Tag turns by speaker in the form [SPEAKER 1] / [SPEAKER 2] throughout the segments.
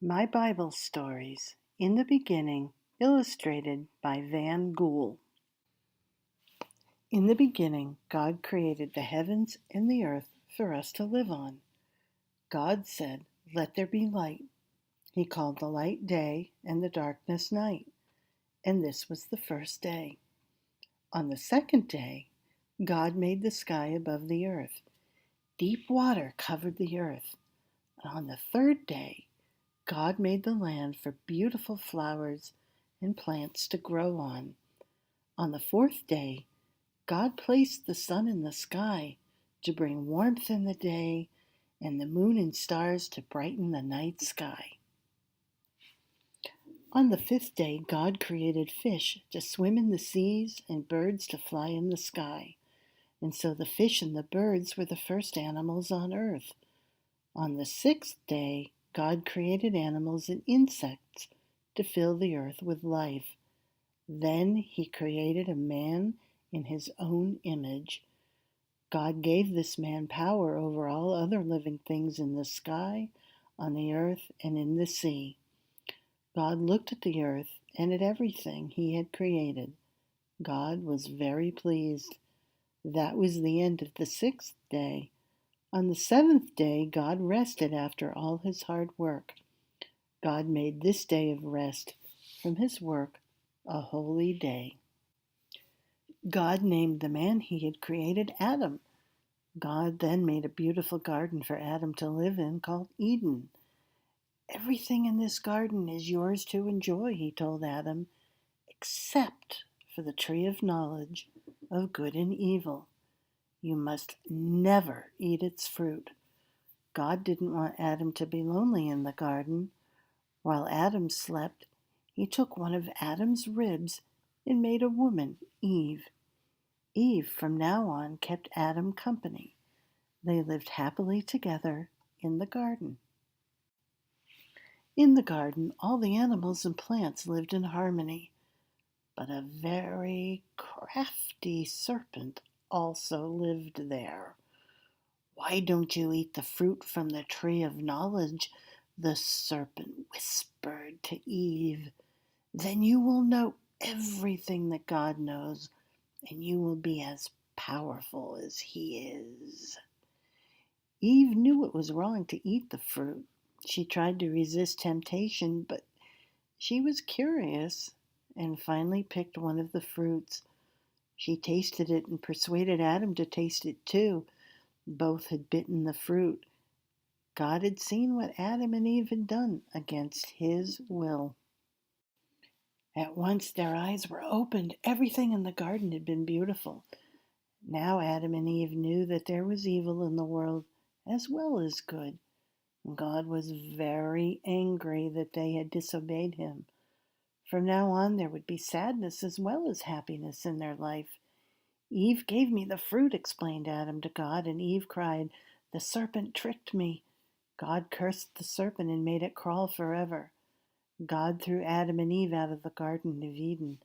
[SPEAKER 1] My Bible Stories, in the Beginning, illustrated by Van Gool. In the beginning, God created the heavens and the earth for us to live on. God said, "Let there be light." He called the light day and the darkness night, and this was the first day. On the second day, God made the sky above the earth. Deep water covered the earth. And on the third day, God made the land for beautiful flowers and plants to grow on. On the fourth day, God placed the sun in the sky to bring warmth in the day and the moon and stars to brighten the night sky. On the fifth day, God created fish to swim in the seas and birds to fly in the sky. And so the fish and the birds were the first animals on earth. On the sixth day, God created animals and insects to fill the earth with life. Then he created a man in his own image. God gave this man power over all other living things in the sky, on the earth, and in the sea. God looked at the earth and at everything he had created. God was very pleased. That was the end of the sixth day. On the seventh day, God rested after all his hard work. God made this day of rest from his work a holy day. God named the man he had created Adam. God then made a beautiful garden for Adam to live in called Eden. "Everything in this garden is yours to enjoy," he told Adam, "except for the tree of knowledge of good and evil. You must never eat its fruit." God didn't want Adam to be lonely in the garden. While Adam slept, he took one of Adam's ribs and made a woman, Eve. Eve, from now on, kept Adam company. They lived happily together in the garden. In the garden, all the animals and plants lived in harmony, but a very crafty serpent also lived there. "Why don't you eat the fruit from the tree of knowledge?" the serpent whispered to Eve. "Then you will know everything that God knows, and you will be as powerful as He is." Eve knew it was wrong to eat the fruit. She tried to resist temptation, but she was curious and finally picked one of the fruits. She tasted it and persuaded Adam to taste it too. Both had bitten the fruit. God had seen what Adam and Eve had done against his will. At once their eyes were opened. Everything in the garden had been beautiful. Now Adam and Eve knew that there was evil in the world as well as good. God was very angry that they had disobeyed him. From now on, there would be sadness as well as happiness in their life. "Eve gave me the fruit," explained Adam to God, and Eve cried, "The serpent tricked me." God cursed the serpent and made it crawl forever. God threw Adam and Eve out of the Garden of Eden.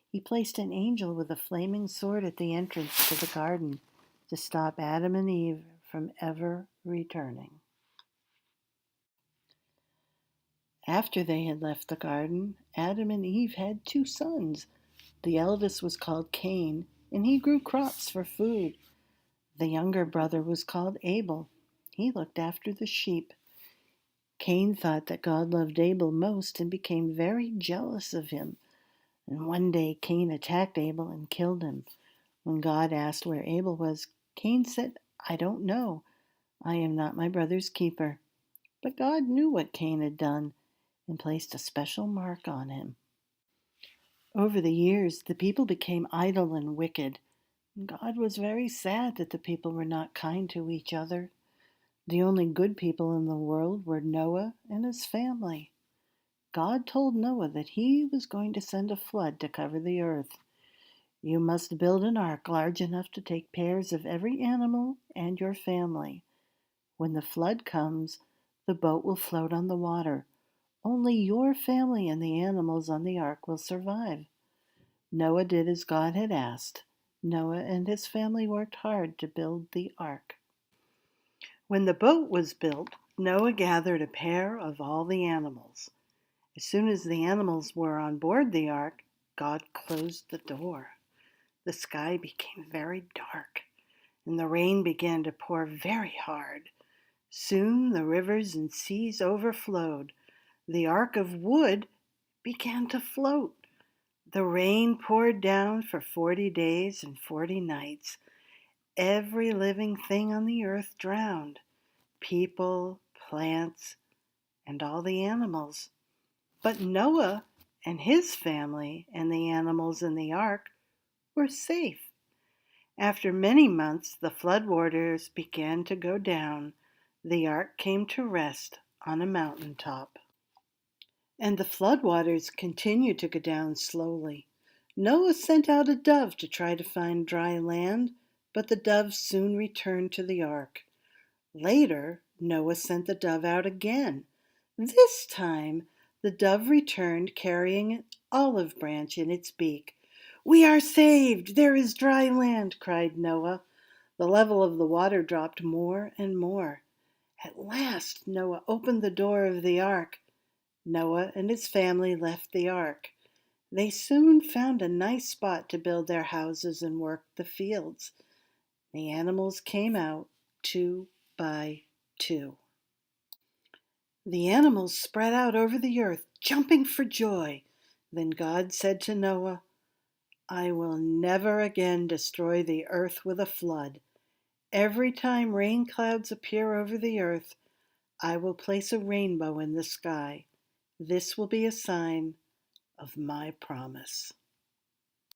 [SPEAKER 1] He placed an angel with a flaming sword at the entrance to the garden to stop Adam and Eve from ever returning. After they had left the garden, Adam and Eve had two sons. The eldest was called Cain, and he grew crops for food. The younger brother was called Abel. He looked after the sheep. Cain thought that God loved Abel most and became very jealous of him. And one day Cain attacked Abel and killed him. When God asked where Abel was, Cain said, "I don't know. I am not my brother's keeper." But God knew what Cain had done and placed a special mark on him. Over the years, the people became idle and wicked. God was very sad that the people were not kind to each other. The only good people in the world were Noah and his family. God told Noah that he was going to send a flood to cover the earth. "You must build an ark large enough to take pairs of every animal and your family. When the flood comes, the boat will float on the water. Only your family and the animals on the ark will survive." Noah did as God had asked. Noah and his family worked hard to build the ark. When the boat was built, Noah gathered a pair of all the animals. As soon as the animals were on board the ark, God closed the door. The sky became very dark, and the rain began to pour very hard. Soon the rivers and seas overflowed. The ark of wood began to float. The rain poured down for 40 days and 40 nights. Every living thing on the earth drowned, people, plants, and all the animals. But Noah and his family and the animals in the ark were safe. After many months, the floodwaters began to go down. The ark came to rest on a mountain top. And the floodwaters continued to go down slowly. Noah sent out a dove to try to find dry land, but the dove soon returned to the ark. Later, Noah sent the dove out again. This time, the dove returned carrying an olive branch in its beak. "We are saved! There is dry land!" cried Noah. The level of the water dropped more and more. At last, Noah opened the door of the ark. Noah and his family left the ark. They soon found a nice spot to build their houses and work the fields. The animals came out 2 by 2. The animals spread out over the earth, jumping for joy. Then God said to Noah, "I will never again destroy the earth with a flood. Every time rain clouds appear over the earth, I will place a rainbow in the sky. This will be a sign of my promise."